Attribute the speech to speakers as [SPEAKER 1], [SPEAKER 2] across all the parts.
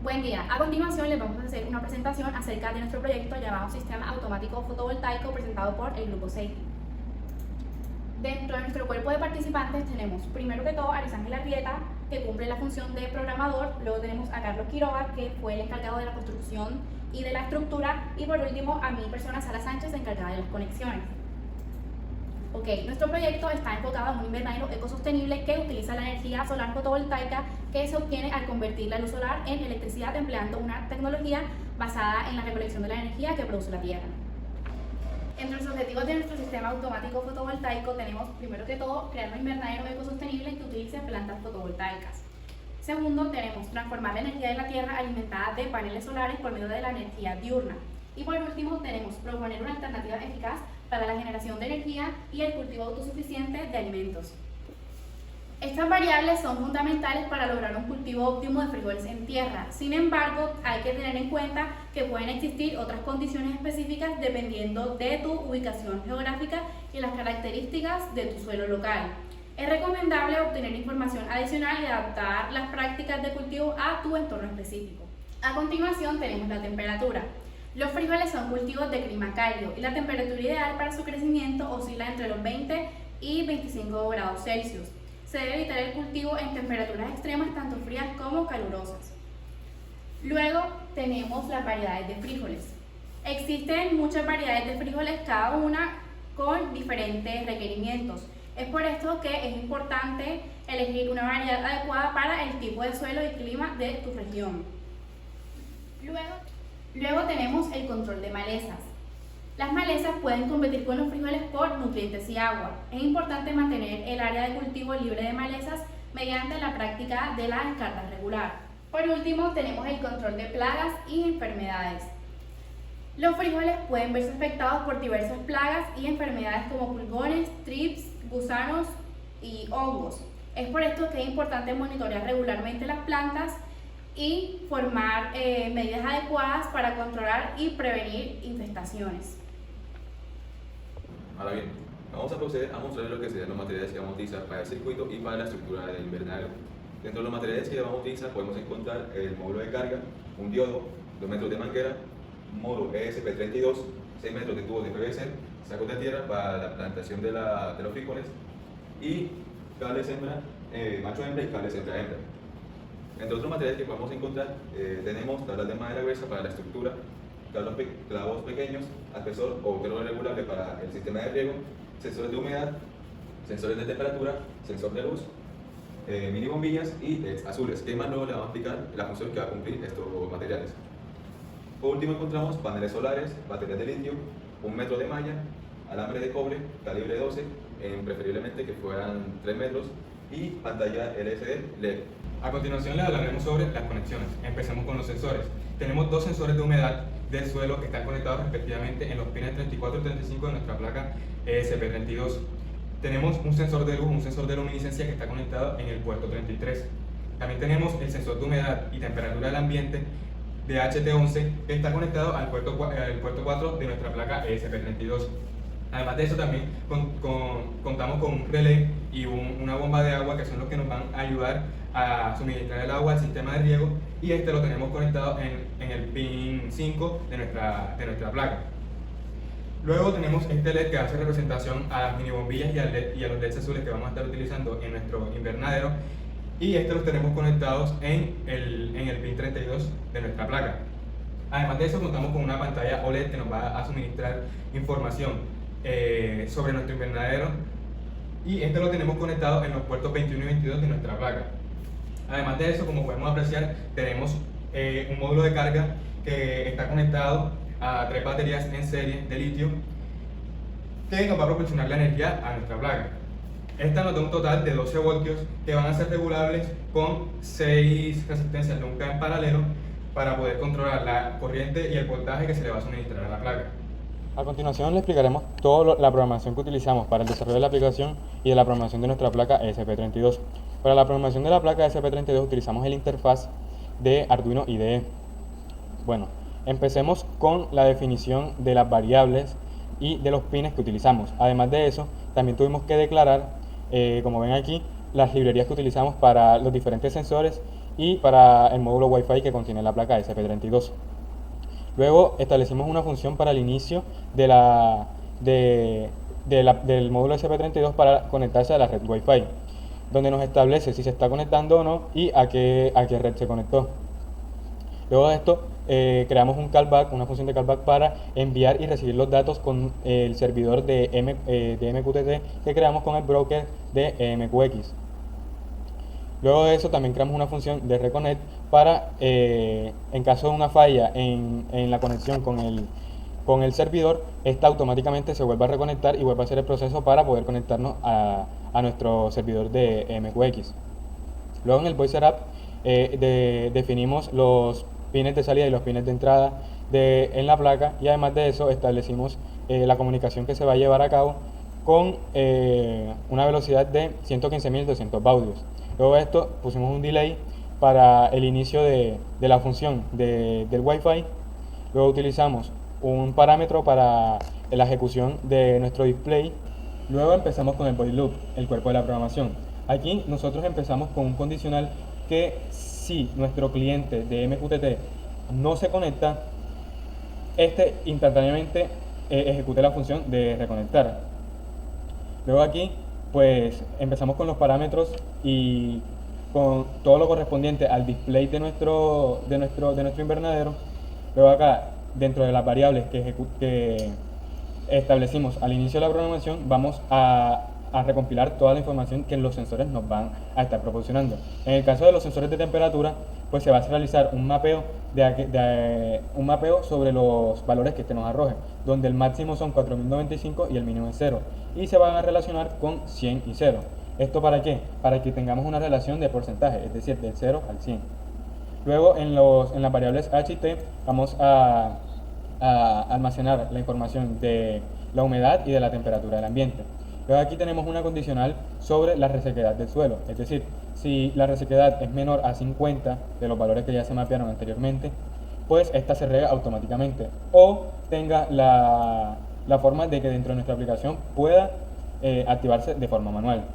[SPEAKER 1] Buen día. A continuación les vamos a hacer una presentación acerca de nuestro proyecto llamado Sistema Automático Fotovoltaico presentado por el Grupo SEITI. Dentro de nuestro cuerpo de participantes tenemos primero que todo a Luis Ángel Arrieta, que cumple la función de programador. Luego tenemos a Carlos Quiroga, que fue el encargado de la construcción y de la estructura, y por último a mi persona, Sara Sánchez, encargada de las conexiones. Nuestro proyecto está enfocado en un invernadero ecosostenible que utiliza la energía solar fotovoltaica que se obtiene al convertir la luz solar en electricidad empleando una tecnología basada en la recolección de la energía que produce la Tierra. Entre los objetivos de nuestro sistema automático fotovoltaico tenemos, primero que todo, crear un invernadero ecosostenible que utilice plantas fotovoltaicas. Segundo, tenemos transformar la energía de la Tierra alimentada de paneles solares por medio de la energía diurna. Y por último, tenemos proponer una alternativa eficaz para la generación de energía y el cultivo autosuficiente de alimentos. Estas variables son fundamentales para lograr un cultivo óptimo de frijoles en tierra. Sin embargo, hay que tener en cuenta que pueden existir otras condiciones específicas dependiendo de tu ubicación geográfica y las características de tu suelo local. Es recomendable obtener información adicional y adaptar las prácticas de cultivo a tu entorno específico. A continuación tenemos la temperatura. Los frijoles son cultivos de clima cálido y la temperatura ideal para su crecimiento oscila entre los 20 y 25 grados Celsius. Se debe evitar el cultivo en temperaturas extremas, tanto frías como calurosas. Luego tenemos las variedades de frijoles. Existen muchas variedades de frijoles, cada una con diferentes requerimientos. Es por esto que es importante elegir una variedad adecuada para el tipo de suelo y clima de tu región. Luego tenemos el control de malezas. Las malezas pueden competir con los frijoles por nutrientes y agua. Es importante mantener el área de cultivo libre de malezas mediante la práctica de la encarga regular. Por último, tenemos el control de plagas y enfermedades. Los frijoles pueden verse afectados por diversas plagas y enfermedades como pulgones, trips, gusanos y hongos. Es por esto que es importante monitorear regularmente las plantas y formar medidas adecuadas para controlar y prevenir infestaciones.
[SPEAKER 2] Ahora bien, vamos a proceder a mostrar lo que serían los materiales que vamos a utilizar para el circuito y para la estructura del invernadero. Dentro de los materiales que vamos a utilizar podemos encontrar el módulo de carga, un diodo, 2 metros de manguera, un módulo ESP32, 6 metros de tubos de PVC, sacos de tierra para la plantación de los frijoles y cables hembra, macho hembra y cables hembra hembra. Entre otros materiales que podemos encontrar tenemos tablas de madera gruesa para la estructura, clavos pequeños, aspersor o pelo regulable para el sistema de riego, sensores de humedad, sensores de temperatura, sensor de luz, mini bombillas y LEDs azules, que más luego le vamos a explicar la función que va a cumplir estos materiales. Por último encontramos paneles solares, baterías de litio, 1 metro de malla, alambre de cobre, calibre 12, preferiblemente que fueran 3 metros, y pantalla LCD LED.
[SPEAKER 3] A continuación les hablaremos sobre las conexiones. Empecemos con los sensores. Tenemos 2 sensores de humedad del suelo que están conectados respectivamente en los pines 34 y 35 de nuestra placa ESP32. Tenemos un sensor de luz, un sensor de luminiscencia que está conectado en el puerto 33. También tenemos el sensor de humedad y temperatura del ambiente de HT11 que está conectado al puerto 4 de nuestra placa ESP32. Además de eso también contamos con un relé y una bomba de agua que son los que nos van a ayudar a suministrar el agua al sistema de riego, y este lo tenemos conectado en el pin 5 de nuestra placa. Luego tenemos este LED que hace representación a las mini bombillas y a los LEDs azules que vamos a estar utilizando en nuestro invernadero, y este los tenemos conectados en el pin 32 de nuestra placa. Además de eso contamos con una pantalla OLED que nos va a suministrar información sobre nuestro invernadero, y este lo tenemos conectado en los puertos 21 y 22 de nuestra placa. Además de eso, como podemos apreciar, tenemos un módulo de carga que está conectado a 3 baterías en serie de litio que nos va a proporcionar la energía a nuestra placa. Esta nos da un total de 12 voltios que van a ser regulables con 6 resistencias nunca en paralelo para poder controlar la corriente y el voltaje que se le va a suministrar a la placa.
[SPEAKER 4] A continuación le explicaremos toda la programación que utilizamos para el desarrollo de la aplicación y de la programación de nuestra placa ESP32. Para la programación de la placa ESP32 utilizamos el interfaz de Arduino IDE. Bueno, empecemos con la definición de las variables y de los pines que utilizamos. Además de eso, también tuvimos que declarar, como ven aquí, las librerías que utilizamos para los diferentes sensores y para el módulo Wi-Fi que contiene la placa ESP32. Luego establecimos una función para el inicio del módulo ESP32 para conectarse a la red Wi-Fi, donde nos establece si se está conectando o no y a qué red se conectó. Luego de esto, creamos un callback, una función de callback para enviar y recibir los datos con el servidor de MQTT que creamos con el broker de MQX. Luego de eso también creamos una función de reconnect para, en caso de una falla en la conexión con el servidor, esta automáticamente se vuelve a reconectar y vuelve a hacer el proceso para poder conectarnos a nuestro servidor de MQX. Luego en el Voice Setup definimos los pines de salida y los pines de entrada en la placa, y además de eso establecimos la comunicación que se va a llevar a cabo con una velocidad de 115.200 baudios. Luego de esto pusimos un delay para el inicio de la función del Wi-Fi. Luego utilizamos un parámetro para la ejecución de nuestro display. Luego empezamos con el void loop, el cuerpo de la programación. Aquí nosotros empezamos con un condicional que si nuestro cliente de MQTT no se conecta, este instantáneamente ejecute la función de reconectar. Luego aquí pues empezamos con los parámetros y con todo lo correspondiente al display de nuestro invernadero. Luego acá, dentro de las variables que establecimos al inicio de la programación, vamos a recompilar toda la información que los sensores nos van a estar proporcionando. En el caso de los sensores de temperatura, pues se va a realizar un mapeo sobre los valores que este nos arroje, donde el máximo son 4095 y el mínimo es 0, y se van a relacionar con 100 y 0. ¿Esto para qué? Para que tengamos una relación de porcentaje, es decir, del 0 al 100. Luego en las variables H y T vamos a almacenar la información de la humedad y de la temperatura del ambiente. Luego aquí tenemos una condicional sobre la resequedad del suelo, es decir, si la resequedad es menor a 50 de los valores que ya se mapearon anteriormente, pues esta se riega automáticamente, o tenga la forma de que dentro de nuestra aplicación pueda activarse de forma manual.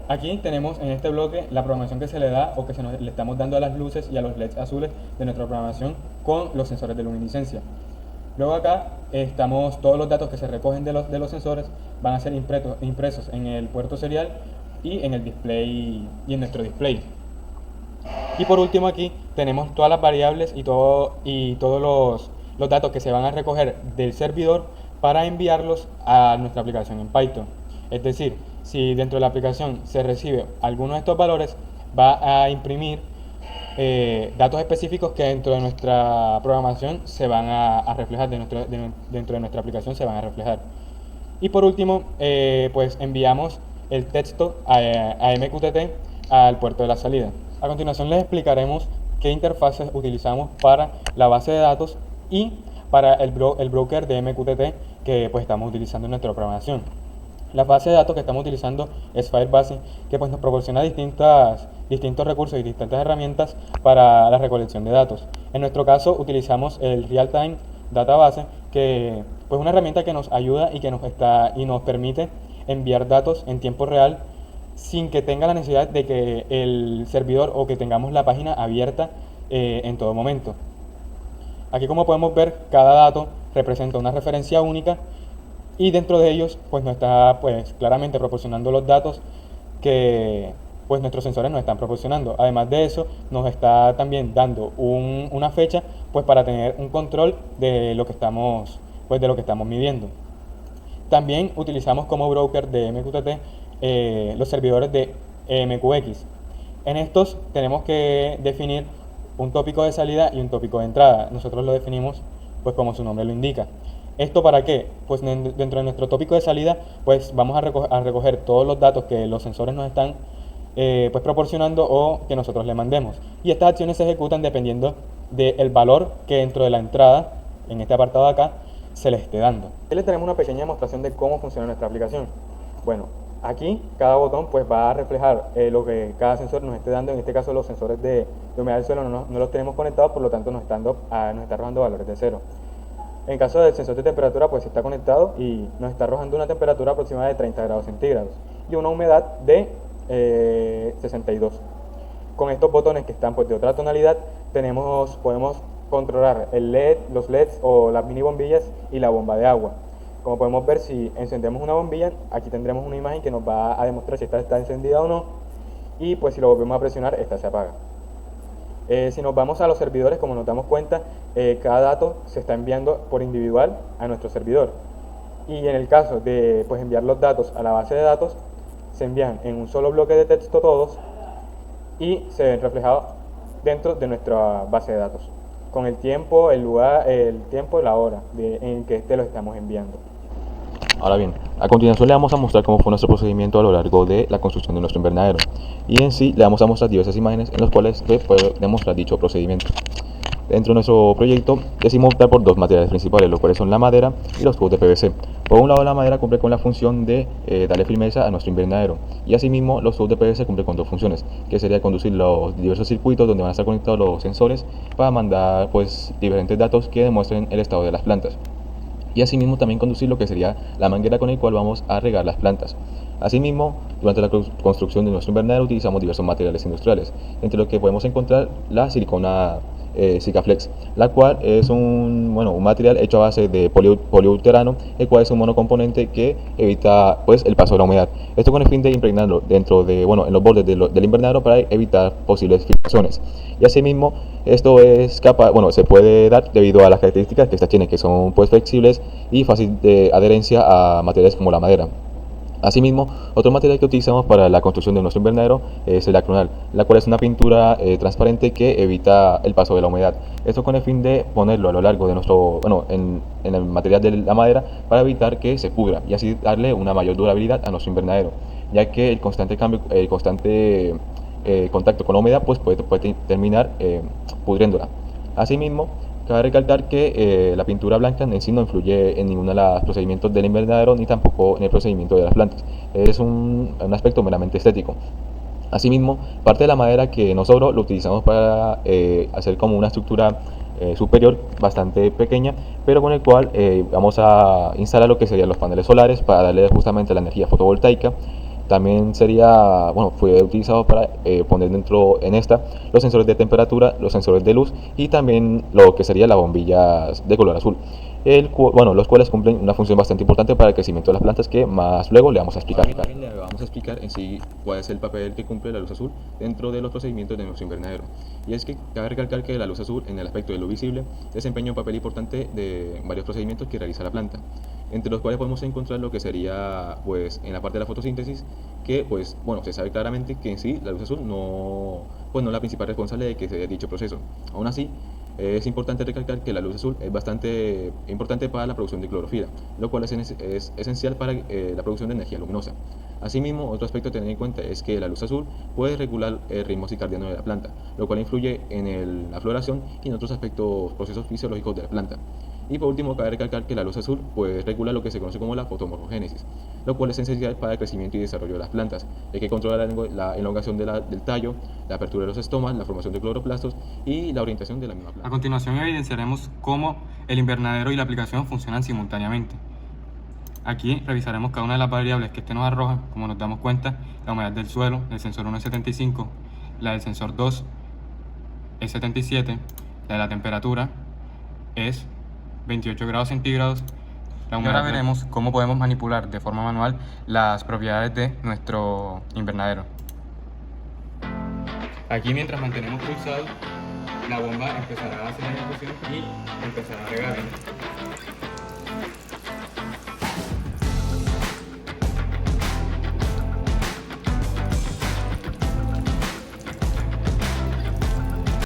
[SPEAKER 4] Aquí tenemos en este bloque la programación que se le da o que le estamos dando a las luces y a los LEDs azules de nuestra programación con los sensores de luminiscencia. Luego acá estamos todos los datos que se recogen de los sensores van a ser impresos en el puerto serial y en el display y en nuestro display. Y por último aquí tenemos todas las variables y todos los datos que se van a recoger del servidor para enviarlos a nuestra aplicación en Python. Es decir, si dentro de la aplicación se recibe alguno de estos valores, va a imprimir datos específicos que dentro de nuestra programación se van a reflejar, dentro de nuestra aplicación se van a reflejar. Y por último, pues enviamos el texto a MQTT al puerto de la salida. A continuación les explicaremos qué interfaces utilizamos para la base de datos y para el broker de MQTT que pues estamos utilizando en nuestra programación. La base de datos que estamos utilizando es Firebase, que pues nos proporciona distintos recursos y distintas herramientas para la recolección de datos. En nuestro caso utilizamos el Real-Time Database, que pues es una herramienta que nos ayuda y que nos permite enviar datos en tiempo real sin que tenga la necesidad de que el servidor o que tengamos la página abierta en todo momento. Aquí, como podemos ver, cada dato representa una referencia única y dentro de ellos pues nos está pues claramente proporcionando los datos que pues nuestros sensores nos están proporcionando. Además de eso, nos está también dando una fecha pues para tener un control de lo que estamos midiendo. También utilizamos como broker de MQTT los servidores de MQX. En estos tenemos que definir un tópico de salida y un tópico de entrada. Nosotros lo definimos pues como su nombre lo indica. ¿Esto para qué? Pues dentro de nuestro tópico de salida pues vamos a recoger todos los datos que los sensores nos están pues proporcionando o que nosotros le mandemos. Y estas acciones se ejecutan dependiendo del valor que dentro de la entrada, en este apartado de acá, se les esté dando. Aquí les tenemos una pequeña demostración de cómo funciona nuestra aplicación. Bueno, aquí cada botón pues va a reflejar lo que cada sensor nos esté dando. En este caso los sensores de humedad del suelo no los tenemos conectados, por lo tanto nos está arrojando valores de 0. En caso del sensor de temperatura pues está conectado y nos está arrojando una temperatura aproximada de 30 grados centígrados y una humedad de 62. Con estos botones que están pues de otra tonalidad podemos controlar el LED, los LEDs o las mini bombillas y la bomba de agua. Como podemos ver, si encendemos una bombilla, aquí tendremos una imagen que nos va a demostrar si esta está encendida o no, y pues si lo volvemos a presionar, esta se apaga. Si nos vamos a los servidores, como nos damos cuenta, cada dato se está enviando por individual a nuestro servidor. Y en el caso de pues, enviar los datos a la base de datos, se envían en un solo bloque de texto todos y se ven reflejados dentro de nuestra base de datos, con el tiempo, el lugar, el tiempo y la hora en que lo estamos enviando.
[SPEAKER 2] Ahora bien, a continuación le vamos a mostrar cómo fue nuestro procedimiento a lo largo de la construcción de nuestro invernadero. Y en sí le vamos a mostrar diversas imágenes en las cuales se puede demostrar dicho procedimiento. Dentro de nuestro proyecto decidimos optar por dos materiales principales, los cuales son la madera y los tubos de PVC. Por un lado, la madera cumple con la función de darle firmeza a nuestro invernadero, y asimismo los tubos de PVC cumplen con dos funciones, que sería conducir los diversos circuitos donde van a estar conectados los sensores para mandar pues diferentes datos que demuestren el estado de las plantas. Y asimismo también conducir lo que sería la manguera con el cual vamos a regar las plantas. Asimismo, durante la construcción de nuestro invernadero utilizamos diversos materiales industriales, entre los que podemos encontrar la silicona Sikaflex, la cual es un material hecho a base de poliuretano, el cual es un monocomponente que evita pues el paso de la humedad. Esto con el fin de impregnarlo dentro de en los bordes del invernadero para evitar posibles filtraciones. Y asimismo, esto es se puede dar debido a las características que estas tienen, que son pues flexibles y fácil de adherencia a materiales como la madera. Asimismo, otro material que utilizamos para la construcción de nuestro invernadero es el acronal, la cual es una pintura transparente que evita el paso de la humedad. Esto con el fin de ponerlo a lo largo de en el material de la madera para evitar que se pudra y así darle una mayor durabilidad a nuestro invernadero, ya que el constante contacto con la humedad pues puede terminar pudriéndola. Asimismo, cabe recalcar que la pintura blanca en sí no influye en ninguno de los procedimientos del invernadero ni tampoco en el procedimiento de las plantas. Es un aspecto meramente estético. Asimismo, parte de la madera que nos sobró lo utilizamos para hacer como una estructura superior bastante pequeña, pero con el cual vamos a instalar lo que serían los paneles solares para darle justamente la energía fotovoltaica. También fue utilizado para poner dentro en esta los sensores de temperatura, los sensores de luz y también lo que serían las bombillas de color azul, los cuales cumplen una función bastante importante para el crecimiento de las plantas que más luego le vamos a explicar. Le vamos a explicar en sí cuál es el papel que cumple la luz azul dentro de los procedimientos de nuestro invernadero. Y es que cabe recalcar que la luz azul en el aspecto de lo visible desempeña un papel importante de varios procedimientos que realiza la planta, entre los cuales podemos encontrar lo que sería en la parte de la fotosíntesis, que se sabe claramente que en sí la luz azul no es la principal responsable de que se dé dicho proceso. Aún así, es importante recalcar que la luz azul es bastante importante para la producción de clorofila, lo cual es esencial para la producción de energía luminosa. Asimismo, otro aspecto a tener en cuenta es que la luz azul puede regular el ritmo circadiano de la planta, lo cual influye en la floración y en otros procesos fisiológicos de la planta. Y por último, cabe recalcar que la luz azul regula lo que se conoce como la fotomorfogénesis, lo cual es esencial para el crecimiento y desarrollo de las plantas, ya que controla la elongación del tallo, la apertura de los estomas, la formación de cloroplastos y la orientación de la misma planta.
[SPEAKER 3] A continuación evidenciaremos cómo el invernadero y la aplicación funcionan simultáneamente. Aquí revisaremos cada una de las variables que nos arroja. Como nos damos cuenta, la humedad del suelo, del sensor 1 es 75, la del sensor 2 es 77, la de la temperatura es 28 grados centígrados. Y ahora veremos cómo podemos manipular de forma manual las propiedades de nuestro invernadero. Aquí, mientras mantenemos pulsado, la bomba empezará a hacer la ejecución y empezará a regar.